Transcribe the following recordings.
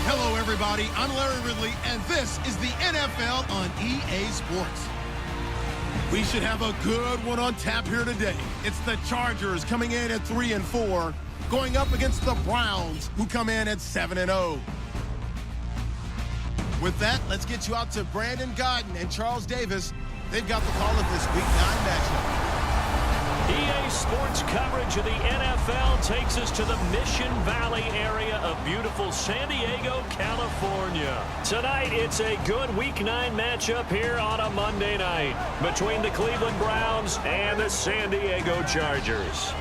Hello, everybody. I'm Larry Ridley, and this is the NFL on EA Sports. We should have a good one on tap here today. It's the Chargers coming in at 3-4, going up against the Browns, who come in at 7-0. With that, let's get you out to Brandon Godden and Charles Davis. They've got the call of this Week 9 matchup. EA Sports coverage of the NFL takes us to the Mission Valley area of beautiful San Diego, California. Tonight, it's a good Week 9 matchup here on a Monday night between the Cleveland Browns and the San Diego Chargers.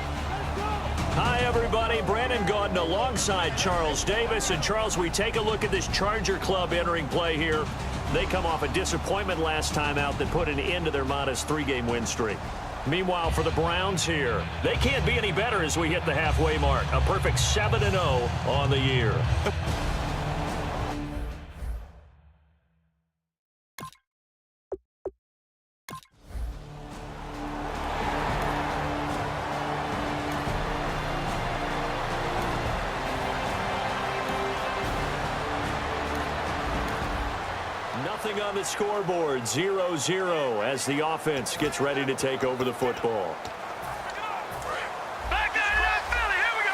Hi, everybody. Brandon Gaudin alongside Charles Davis. And, Charles, we take a look at this Charger club entering play here. They come off a disappointment last time out that put an end to their modest 3-game win streak. Meanwhile, for the Browns here, they can't be any better as we hit the halfway mark. A perfect 7-0 on the year. Nothing on the scoreboard, 0-0 as the offense gets ready to take over the football. Back there, left Philly, here we go.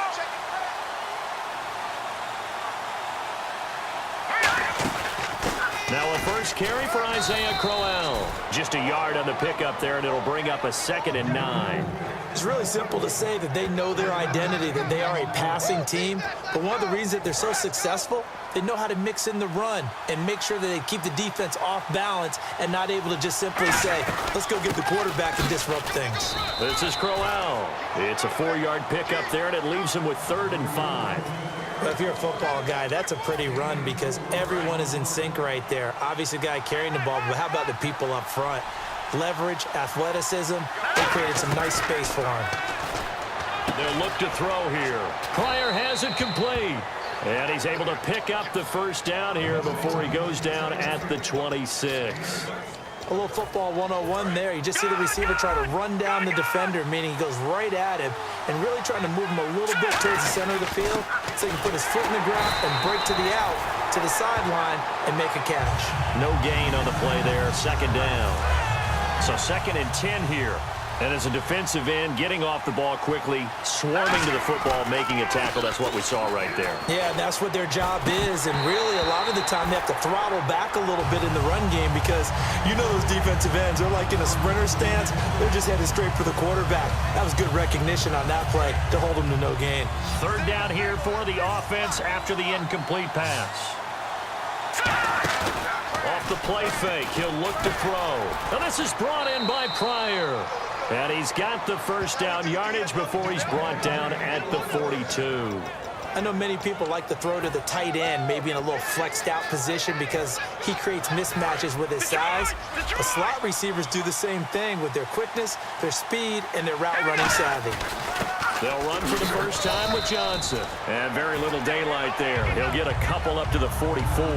Now a first carry for Isaiah Crowell. Just a yard on the pickup there, and it'll bring up a 2nd and 9. It's really simple to say that they know their identity, that they are a passing team. But one of the reasons that they're so successful, they know how to mix in the run and make sure that they keep the defense off balance and not able to just simply say, let's go get the quarterback and disrupt things. This is Crowell. It's a 4-yard pickup there, and it leaves him with 3rd and 5. Well, if you're a football guy, that's a pretty run because everyone is in sync right there. Obviously, the guy carrying the ball, but how about the people up front? Leverage, athleticism, they created some nice space for him. They'll look to throw here. Pryor has it complete. And he's able to pick up the first down here before he goes down at the 26. A little football 101 there. You just see the receiver try to run down the defender, meaning he goes right at him and really trying to move him a little bit towards the center of the field so he can put his foot in the ground and break to the out, to the sideline, and make a catch. No gain on the play there, 2nd down. So 2nd and 10 here. And as a defensive end, getting off the ball quickly, swarming to the football, making a tackle. That's what we saw right there. Yeah, and that's what their job is. And really, a lot of the time, they have to throttle back a little bit in the run game because you know those defensive ends, they're like in a sprinter stance. They're just headed straight for the quarterback. That was good recognition on that play to hold them to no gain. 3rd down here for the offense after the incomplete pass. Off the play fake, he'll look to throw. Now this is brought in by Pryor. And he's got the first down yardage before he's brought down at the 42. I know many people like to throw to the tight end, maybe in a little flexed out position because he creates mismatches with his size. The slot receivers do the same thing with their quickness, their speed, and their route running savvy. They'll run for the first time with Johnson. And very little daylight there. He'll get a couple up to the 44.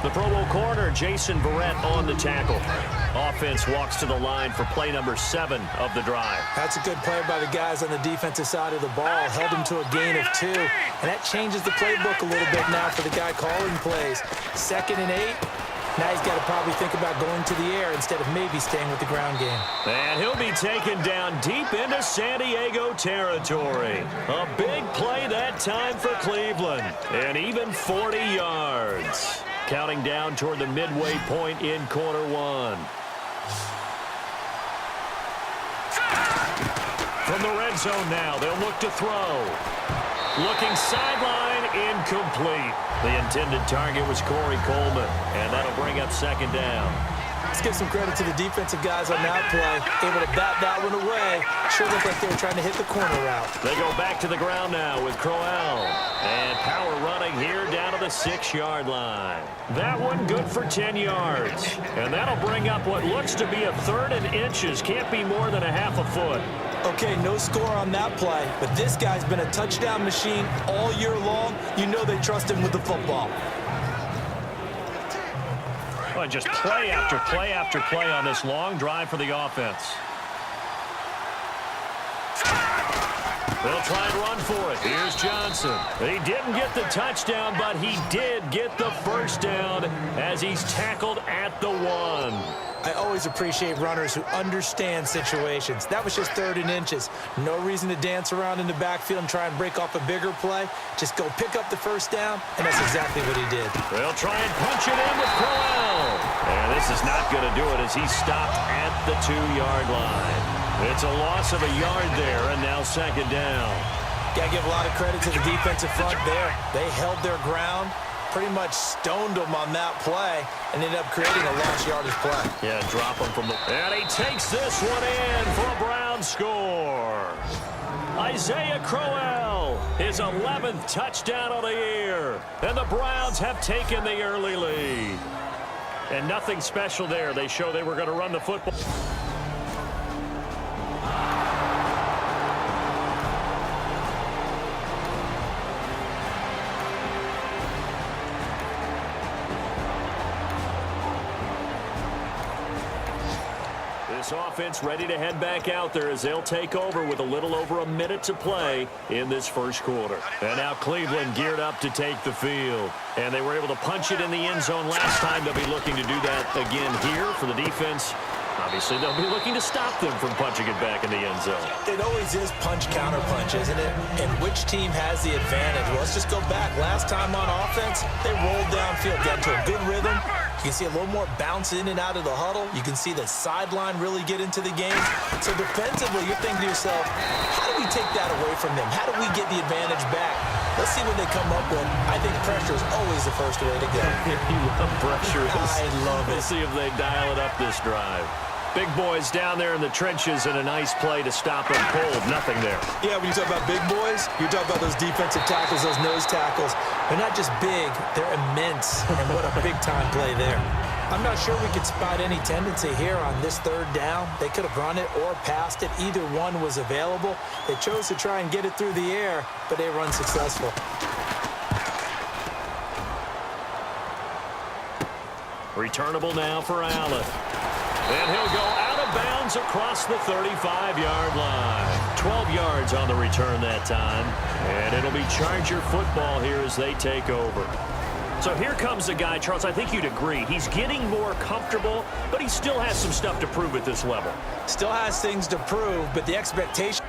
The Pro Bowl corner, Jason Verrett, on the tackle. Offense walks to the line for play number 7 of the drive. That's a good play by the guys on the defensive side of the ball. Held him to a gain of 2. And that changes the playbook a little bit now for the guy calling plays. 2nd and 8. Now he's got to probably think about going to the air instead of maybe staying with the ground game. And he'll be taken down deep into San Diego territory. A big play that time for Cleveland. And even 40 yards. Counting down toward the midway point in quarter 1. From the red zone now, they'll look to throw. Looking sideline, incomplete. The intended target was Corey Coleman, and that'll bring up 2nd down. Let's give some credit to the defensive guys on that play. Able to bat that one away. Sure looked like they were trying to hit the corner route. They go back to the ground now with Crowell. And power running here down to the 6-yard line. That one good for 10 yards. And that'll bring up what looks to be a 3rd and inches. Can't be more than a half a foot. Okay, no score on that play, but this guy's been a touchdown machine all year long. You know they trust him with the football. Well, just play after play after play on this long drive for the offense. They'll try and run for it. Here's Johnson. He didn't get the touchdown, but he did get the first down as he's tackled at the 1. I always appreciate runners who understand situations. That was just 3rd and inches. No reason to dance around in the backfield and try and break off a bigger play. Just go pick up the first down, and that's exactly what he did. They'll try and punch it in with Crowell. And this is not going to do it as he stopped at the 2-yard line. It's a loss of a yard there, and now 2nd down. Got to give a lot of credit to the defensive front there. They held their ground, pretty much stoned them on that play, and ended up creating a lost yardage play. Yeah, drop him from the... And he takes this one in for a Brown score. Isaiah Crowell, his 11th touchdown of the year. And the Browns have taken the early lead. And nothing special there. They show they were going to run the football. This offense ready to head back out there as they'll take over with a little over a minute to play in this first quarter. And now Cleveland geared up to take the field. And they were able to punch it in the end zone last time. They'll be looking to do that again here for the defense. Obviously, they'll be looking to stop them from punching it back in the end zone. It always is punch-counter-punch, isn't it? And which team has the advantage? Well, let's just go back. Last time on offense, they rolled downfield, got into a good rhythm. You can see a little more bounce in and out of the huddle. You can see the sideline really get into the game. So defensively, you're thinking to yourself, how do we take that away from them? How do we get the advantage back? Let's see what they come up with. I think pressure is always the first way to go. You love pressure. I love it. We'll see if they dial it up this drive. Big boys down there in the trenches and a nice play to stop them cold. Nothing there. Yeah, when you talk about big boys, you talk about those defensive tackles, those nose tackles. They're not just big, they're immense. And what a big-time play there. I'm not sure we could spot any tendency here on this 3rd down. They could have run it or passed it. Either one was available. They chose to try and get it through the air, but they were unsuccessful. Returnable now for Allen. And he'll go out of bounds across the 35-yard line. 12 yards on the return that time. And it'll be Charger football here as they take over. So here comes a guy, Charles, I think you'd agree. He's getting more comfortable, but he still has some stuff to prove at this level. Still has things to prove, but the expectation...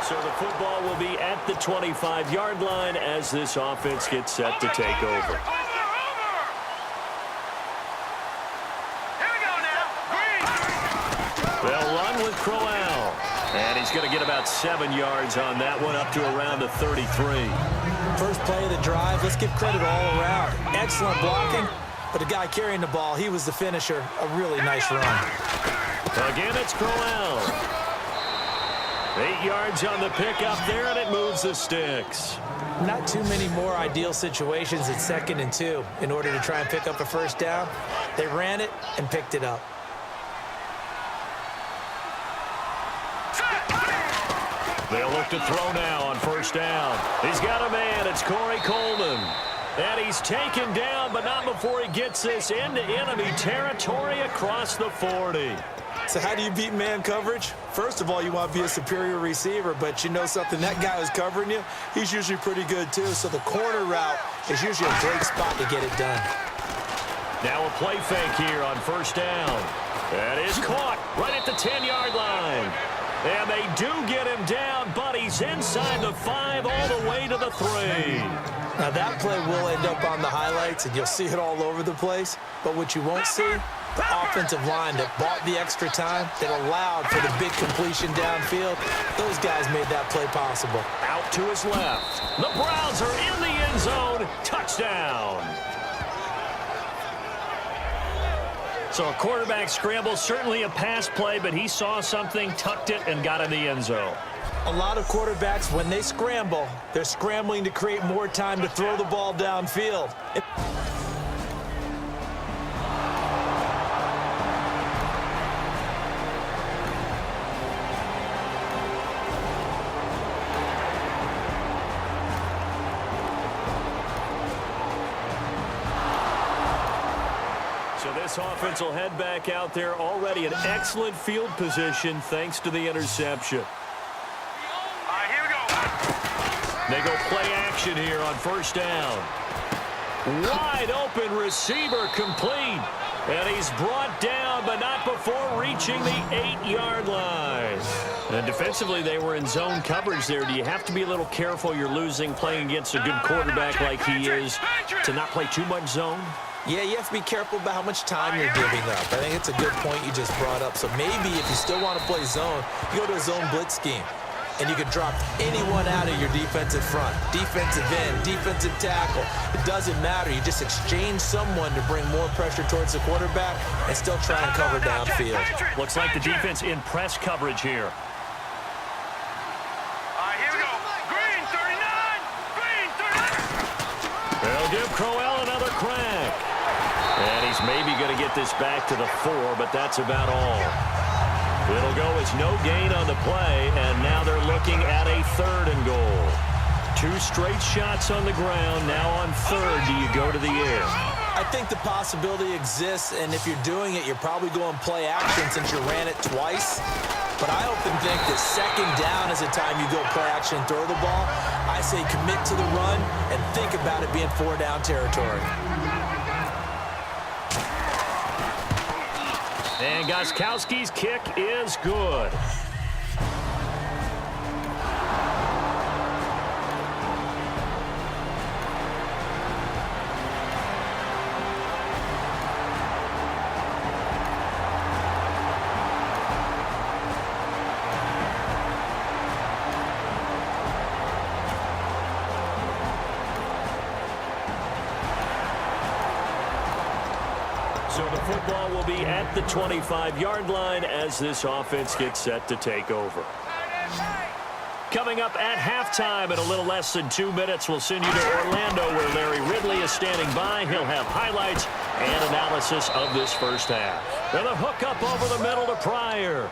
So the football will be at the 25-yard line as this offense gets set to take over. They'll run with Crowell. And he's going to get about 7 yards on that one, up to around the 33. First play of the drive, let's give credit all around. Excellent blocking, but the guy carrying the ball, he was the finisher. A really nice run. Again, it's Crowell. 8 yards on the pickup there, and it moves the sticks. Not too many more ideal situations at 2nd and 2 in order to try and pick up a first down. They ran it and picked it up. They'll look to throw now on first down. He's got a man. It's Corey Coleman. And he's taken down, but not before he gets this into enemy territory across the 40. So how do you beat man coverage? First of all, you want to be a superior receiver, but you know something, that guy who's covering you, he's usually pretty good too. So the corner route is usually a great spot to get it done. Now a play fake here on first down. That is caught right at the 10-yard line. And they do get him down, but he's inside the 5 all the way to the 3. Now that play will end up on the highlights, and you'll see it all over the place. But what you won't see, the offensive line that bought the extra time, that allowed for the big completion downfield, those guys made that play possible. Out to his left. The Browns are in the end zone. Touchdown. So a quarterback scramble, certainly a pass play, but he saw something, tucked it, and got in the end zone. A lot of quarterbacks, when they scramble, they're scrambling to create more time to throw the ball downfield. This offense will head back out there, already an excellent field position thanks to the interception. Here we go. They go play action here on first down. Wide open receiver complete. And he's brought down, but not before reaching the 8-yard line. And defensively, they were in zone coverage there. Do you have to be a little careful? You're losing playing against a good quarterback like he is to not play too much zone? Yeah, you have to be careful about how much time you're giving up. I think it's a good point you just brought up. So maybe if you still want to play zone, you go to a zone blitz scheme. And you can drop anyone out of your defensive front, defensive end, defensive tackle. It doesn't matter. You just exchange someone to bring more pressure towards the quarterback and still try and cover downfield. Looks like the defense in press coverage here. Here we go. Green 39. Green 39. They'll give Crowell another crack. And he's maybe going to get this back to the 4, but that's about all. It'll go as no gain on the play, and now they're looking at a 3rd and goal. 2 straight shots on the ground. Now on 3rd, do you go to the air? I think the possibility exists, and if you're doing it, you're probably going play action since you ran it twice. But I often think that 2nd down is the time you go play action, throw the ball. I say commit to the run and think about it being 4-down territory. And Gostkowski's kick is good. So the football will be at the 25-yard line as this offense gets set to take over. Coming up at halftime in a little less than 2 minutes, we'll send you to Orlando where Larry Ridley is standing by. He'll have highlights and analysis of this first half. And a hook up over the middle to Pryor.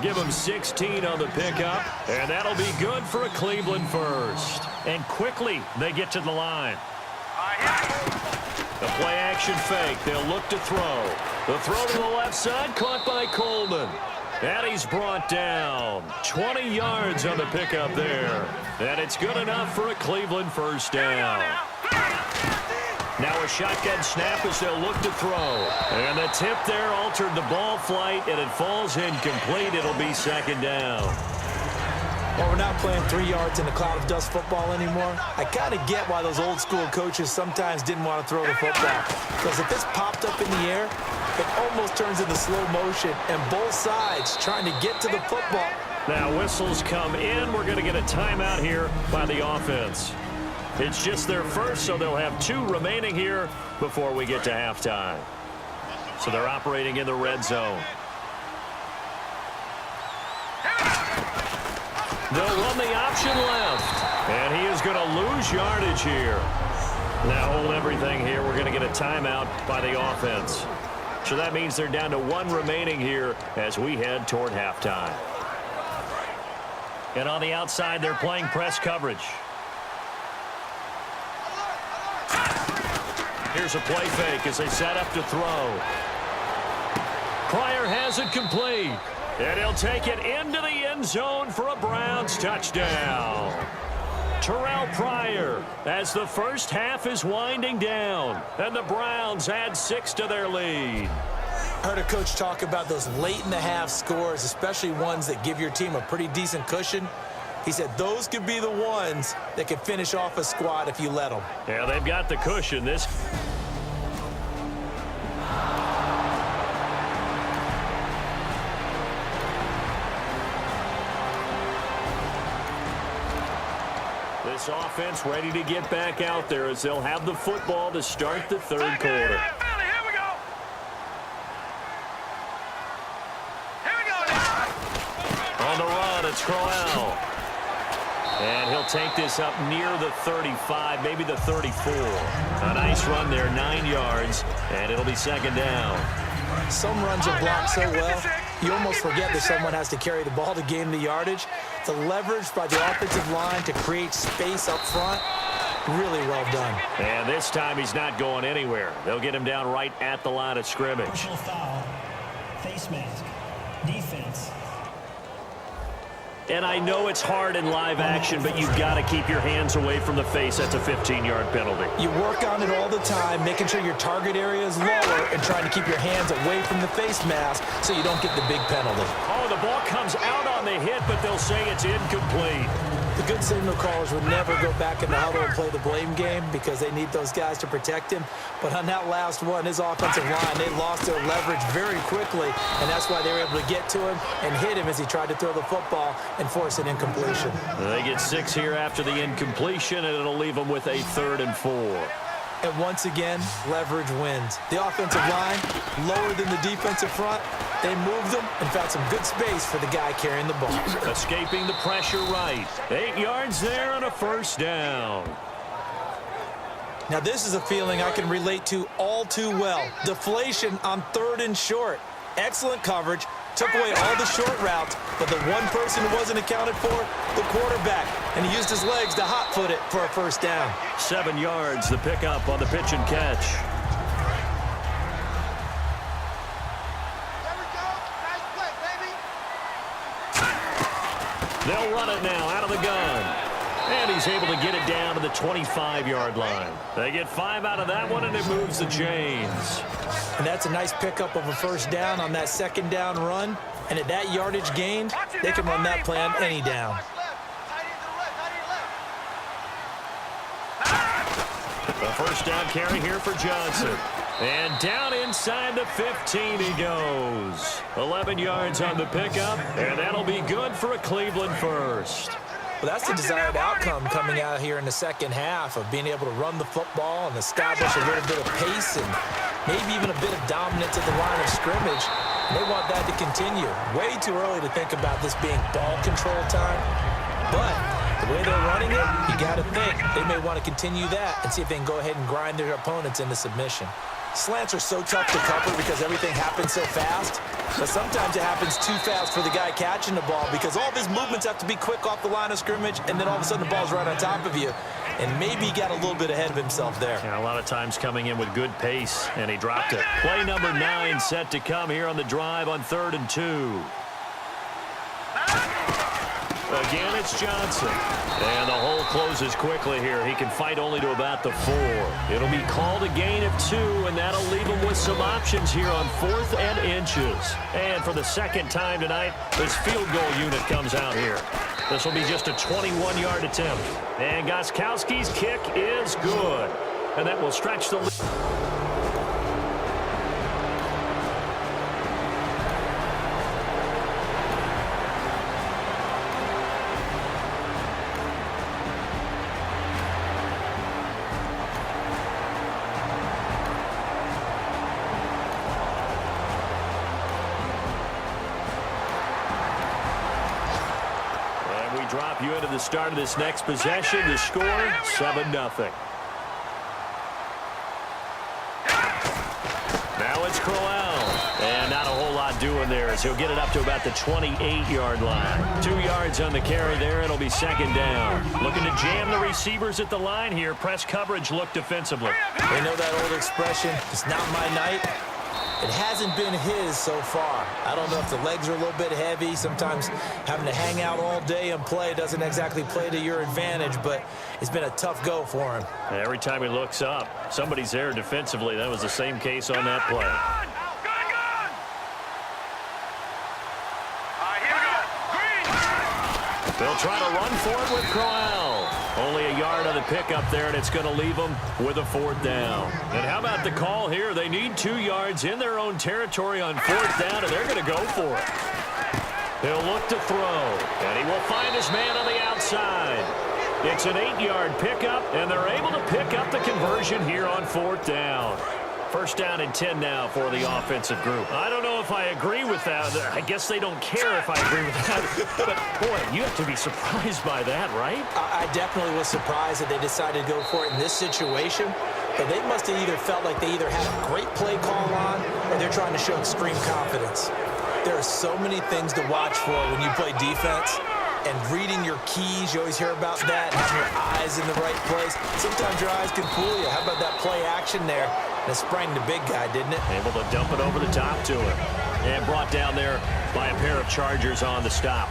Give him 16 on the pickup, and that'll be good for a Cleveland first. And quickly they get to the line. The play-action fake. They'll look to throw. The throw to the left side, caught by Coleman. And he's brought down. 20 yards on the pickup there. And it's good enough for a Cleveland first down. Now a shotgun snap as they'll look to throw. And the tip there altered the ball flight, and it falls incomplete. It'll be 2nd down. Well, we're not playing 3 yards in a cloud of dust football anymore. I kind of get why those old school coaches sometimes didn't want to throw the football. Because if it's popped up in the air, it almost turns into slow motion, and both sides trying to get to the football. Now whistles come in. We're going to get a timeout here by the offense. It's just their first, so they'll have 2 remaining here before we get to halftime. So they're operating in the red zone. They'll run the option left, and he is going to lose yardage here. Now hold everything here. We're going to get a timeout by the offense. So that means they're down to 1 remaining here as we head toward halftime. And on the outside, they're playing press coverage. Here's a play fake as they set up to throw. Pryor has it complete. And he'll take it into the end zone for a Browns touchdown. Terrell Pryor as the first half is winding down. And the Browns add 6 to their lead. I heard a coach talk about those late-in-the-half scores, especially ones that give your team a pretty decent cushion. He said those could be the ones that could finish off a squad if you let them. Yeah, they've got the cushion. This offense ready to get back out there as they'll have the football to start the 3rd quarter. On the run, it's Crowell. And he'll take this up near the 35, maybe the 34. A nice run there, 9 yards, and it'll be 2nd down. Some runs are blocked so well, you almost forget that someone has to carry the ball to gain the yardage. The leverage by the offensive line to create space up front, Really well done. And this time he's not going anywhere. They'll get him down right at the line of scrimmage. Personal foul, face mask, defense. And I know it's hard in live action, but you've got to keep your hands away from the face. That's a 15-yard penalty. You work on it all the time, making sure your target area is lower and trying to keep your hands away from the face mask so you don't get the big penalty. Oh, the ball comes out on the hit, but they'll say it's incomplete. The good signal callers would never go back in the huddle and play the blame game because they need those guys to protect him. But on that last one, his offensive line, they lost their leverage very quickly, and that's why they were able to get to him and hit him as he tried to throw the football and force an incompletion. They get 6 here after the incompletion, and it'll leave them with a 3rd and 4. And once again, leverage wins. The offensive line, lower than the defensive front, they moved them and found some good space for the guy carrying the ball. Escaping the pressure right. 8 yards there on a 1st down. Now this is a feeling I can relate to all too well. Deflation on 3rd and short. Excellent coverage. Took away all the short routes, but the one person who wasn't accounted for, the quarterback, and he used his legs to hot-foot it for a 1st down. 7 yards, the pickup on the pitch and catch. There we go. Nice play, baby. They'll run it now out of the gun. And he's able to get it down to the 25-yard line. They get 5 out of that one, and it moves the chains. And that's a nice pickup of a 1st down on that 2nd down run. And at that yardage gained, they can run that play on any down. The 1st down carry here for Johnson. And down inside the 15 he goes. 11 yards on the pickup, and that'll be good for a Cleveland 1st. Well, that's the desired outcome coming out here in the 2nd half of being able to run the football and establish a little bit of pace and maybe even a bit of dominance at the line of scrimmage. And they want that to continue. Way too early to think about this being ball control time. But the way they're running it, you got to think they may want to continue that and see if they can go ahead and grind their opponents into submission. Slants are so tough to cover because everything happens so fast, but sometimes it happens too fast for the guy catching the ball because all of his movements have to be quick off the line of scrimmage, and then all of a sudden the ball's right on top of you. And maybe he got a little bit ahead of himself there. Yeah, a lot of times coming in with good pace, and he dropped it. Play number 9 set to come here on the drive on 3rd and 2. Again, it's Johnson. And the hole closes quickly here. He can fight only to about the 4. It'll be called a gain of 2, and that'll leave him with some options here on 4th and inches. And for the 2nd time tonight, this field goal unit comes out here. This will be just a 21-yard attempt. And Gostkowski's kick is good. And that will stretch the lead. Drop you into the start of this next possession. The score, 7-0. Now it's Crowell. And not a whole lot doing there as he'll get it up to about the 28-yard line. 2 yards on the carry there. It'll be 2nd down. Looking to jam the receivers at the line here. Press coverage look defensively. They know that old expression, it's not my night. It hasn't been his so far. I don't know if the legs are a little bit heavy. Sometimes having to hang out all day and play doesn't exactly play to your advantage, but it's been a tough go for him. Every time he looks up, somebody's there defensively. That was the same case on that play. They'll try to run for it with Crowell. Only a yard on the pickup there, and it's going to leave them with a 4th down. And how about the call here? They need 2 yards in their own territory on 4th down, and they're going to go for it. He'll look to throw, and he will find his man on the outside. It's an 8-yard pickup, and they're able to pick up the conversion here on 4th down. 1st down and 10 now for the offensive group. I don't know if I agree with that. I guess they don't care if I agree with that. But, boy, you have to be surprised by that, right? I definitely was surprised that they decided to go for it in this situation. But they must have either felt like they either had a great play call on or they're trying to show extreme confidence. There are so many things to watch for when you play defense. and reading your keys. You always hear about that, having your eyes in the right place. Sometimes your eyes can fool you. How about that play action there? And it sprang the big guy, didn't it? Able to dump it over the top to him. And brought down there by a pair of Chargers on the stop.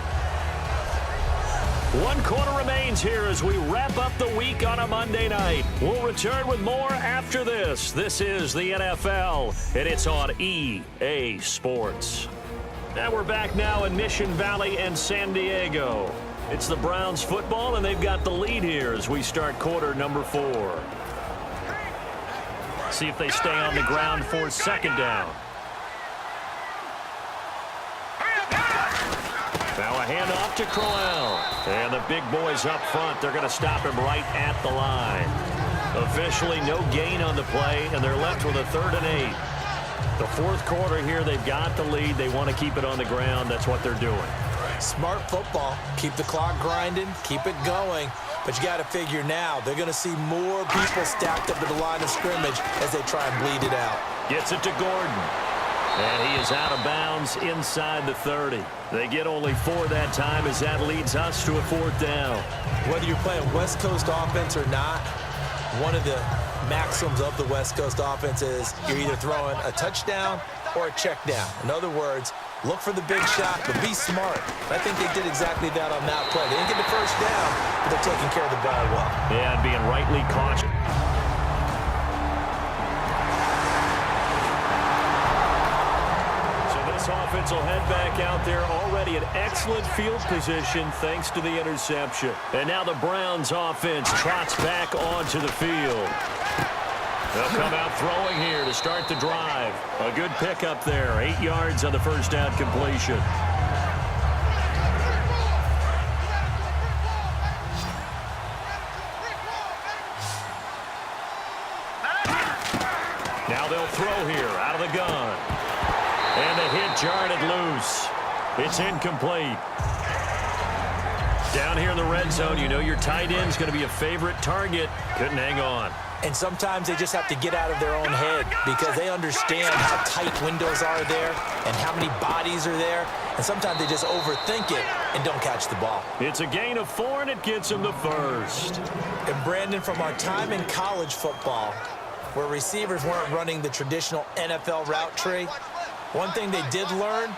1 quarter remains here as we wrap up the week on a Monday night. We'll return with more after this. This is the NFL, and it's on EA Sports. And we're back now in Mission Valley and San Diego. It's the Browns football, and they've got the lead here as we start quarter number 4. See if they stay on the ground for second down. Now a handoff to Crowell. And the big boys up front, they're going to stop him right at the line. Officially no gain on the play, and they're left with a 3rd and 8. The 4th quarter here, they've got the lead. They want to keep it on the ground. That's what they're doing. Smart football. Keep the clock grinding. Keep it going. But you got to figure now, they're going to see more people stacked up at the line of scrimmage as they try and bleed it out. Gets it to Gordon. And he is out of bounds inside the 30. They get only 4 that time as that leads us to a 4th down. Whether you're playing West Coast offense or not, one of the maxims of the West Coast offense is you're either throwing a touchdown or a check down. In other words, look for the big shot, but be smart. I think they did exactly that on that play. They didn't get the first down, but they're taking care of the ball well. Yeah, and being rightly cautious. Offense will head back out there, already in excellent field position thanks to the interception. And now the Browns offense trots back onto the field. They'll come out throwing here to start the drive. A good pickup there, 8 yards on the first down completion. Now they'll throw here out of the gun. And the hit jarred it loose. It's incomplete. Down here in the red zone, you know your tight end's going to be a favorite target. Couldn't hang on. And sometimes they just have to get out of their own head because they understand how tight windows are there and how many bodies are there. And sometimes they just overthink it and don't catch the ball. It's a gain of 4, and it gets them the first. And Brandon, from our time in college football, where receivers weren't running the traditional NFL route tree, one thing they did learn,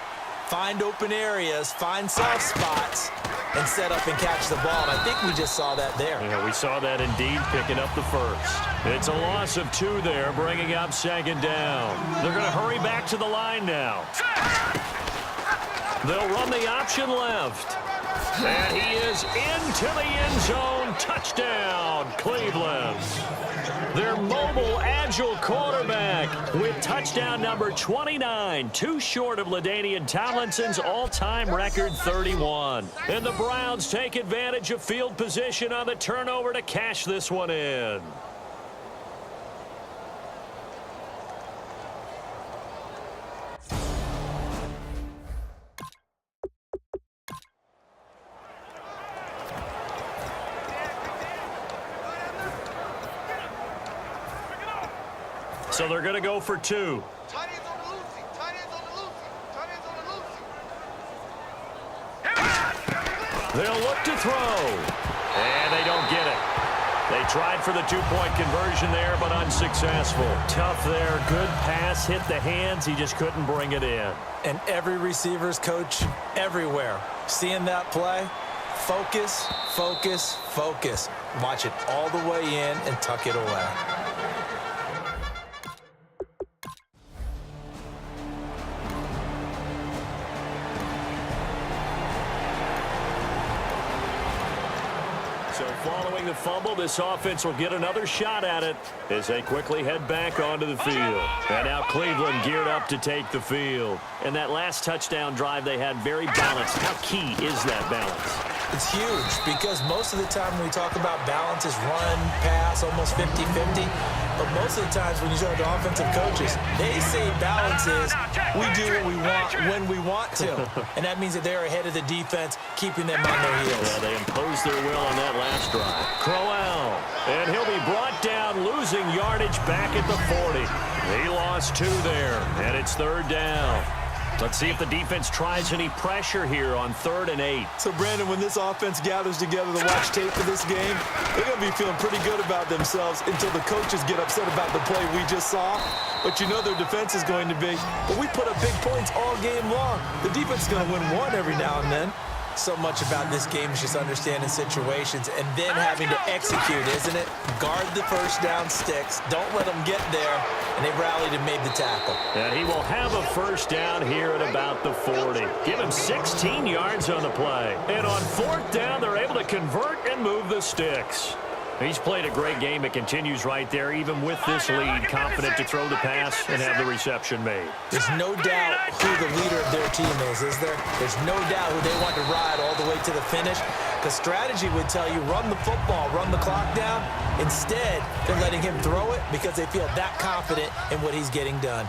find open areas, find soft spots, and set up and catch the ball. And I think we just saw that there. Yeah, we saw that indeed, picking up the first. It's a loss of 2 there, bringing up second down. They're going to hurry back to the line now. They'll run the option left. And he is into the end zone. Touchdown, Cleveland. Their mobile, agile quarterback with touchdown number 29, 2 short of LaDainian Tomlinson's all-time record 31. And the Browns take advantage of field position on the turnover to cash this one in. So they're going to go for 2. They'll look to throw. And they don't get it. They tried for the 2-point conversion there, but unsuccessful. Tough there. Good pass. Hit the hands. He just couldn't bring it in. And every receiver's coach everywhere, seeing that play, focus, focus, focus. Watch it all the way in and tuck it away. So following the fumble, this offense will get another shot at it as they quickly head back onto the field. And now Cleveland geared up to take the field. And that last touchdown drive they had very balanced. How key is that balance? It's huge because most of the time when we talk about balance is run, pass, almost 50-50. But most of the times when you talk to offensive coaches, they say balance is we do what we want when we want to. And that means that they're ahead of the defense, keeping them on their heels. Yeah, they imposed their will on that last drive. Crowell, and he'll be brought down, losing yardage back at the 40. He lost 2 there, and it's 3rd down. Let's see if the defense tries any pressure here on 3rd and 8. So, Brandon, when this offense gathers together to watch tape for this game, they're going to be feeling pretty good about themselves until the coaches get upset about the play we just saw. But you know their defense is going to be. But we put up big points all game long. The defense is going to win one every now and then. So much about this game is just understanding situations and then having to execute, isn't it? Guard the first down sticks. Don't let them get there. And they rallied and made the tackle. And he will have a first down here at about the 40. Give him 16 yards on the play. And on 4th down, they're able to convert and move the sticks. He's played a great game. It continues right there, even with this lead, confident to throw the pass and have the reception made. There's no doubt who the leader of their team is there? There's no doubt who they want to ride all the way to the finish. Because strategy would tell you, run the football, run the clock down. Instead, they're letting him throw it because they feel that confident in what he's getting done.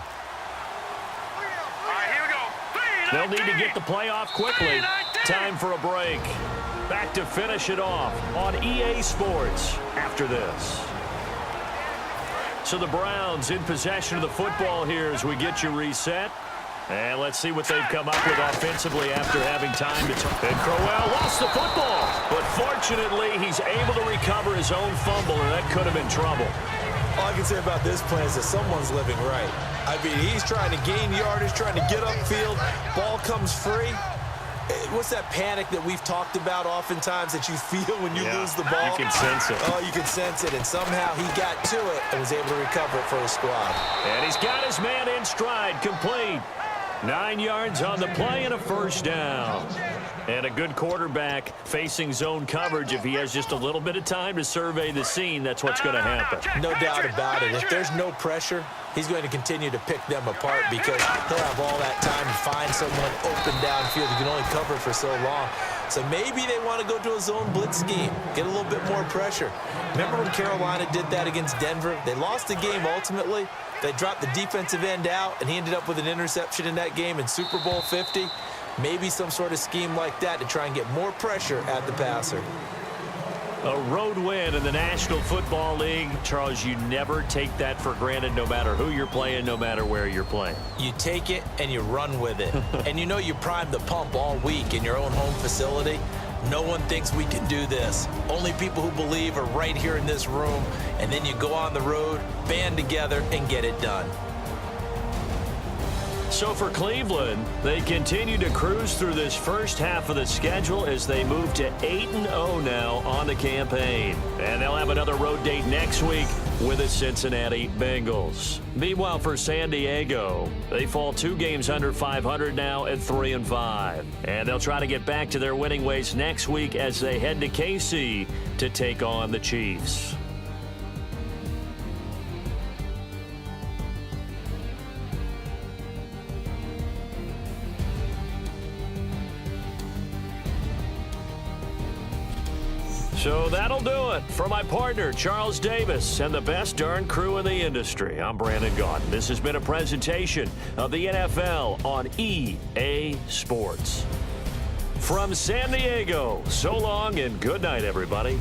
All right, here we go. They'll need to get the play off quickly. Time for a break. Back to finish it off on EA Sports after this. So the Browns in possession of the football here as we get you reset. And let's see what they've come up with offensively after having time to... And Crowell lost the football. But fortunately, he's able to recover his own fumble, and that could have been trouble. All I can say about this play is that someone's living right. I mean, he's trying to gain yardage, trying to get upfield. Ball comes free. What's that panic that we've talked about oftentimes that you feel when you lose the ball? You can sense it. Oh, you can sense it. And somehow he got to it and was able to recover it for his squad. And he's got his man in stride, complete. 9 yards on the play and a first down. And a good quarterback facing zone coverage. If he has just a little bit of time to survey the scene, that's what's going to happen. No doubt about it. If there's no pressure, he's going to continue to pick them apart because he'll have all that time to find someone open downfield. He can only cover for so long. So maybe they want to go to a zone blitz scheme, get a little bit more pressure. Remember when Carolina did that against Denver? They lost the game ultimately. They dropped the defensive end out, and he ended up with an interception in that game in Super Bowl 50. Maybe some sort of scheme like that to try and get more pressure at the passer. A road win in the National Football League. Charles, you never take that for granted no matter who you're playing, no matter where you're playing. You take it and you run with it. And you know you primed the pump all week in your own home facility. No one thinks we can do this. Only people who believe are right here in this room. And then you go on the road, band together, and get it done. So for Cleveland, they continue to cruise through this first half of the schedule as they move to 8-0 now on the campaign. And they'll have another road date next week with the Cincinnati Bengals. Meanwhile, for San Diego, they fall 2 games under 500 now at 3-5. And they'll try to get back to their winning ways next week as they head to KC to take on the Chiefs. So that'll do it. For my partner, Charles Davis, and the best darn crew in the industry, I'm Brandon Gaudin. This has been a presentation of the NFL on EA Sports. From San Diego, so long and good night, everybody.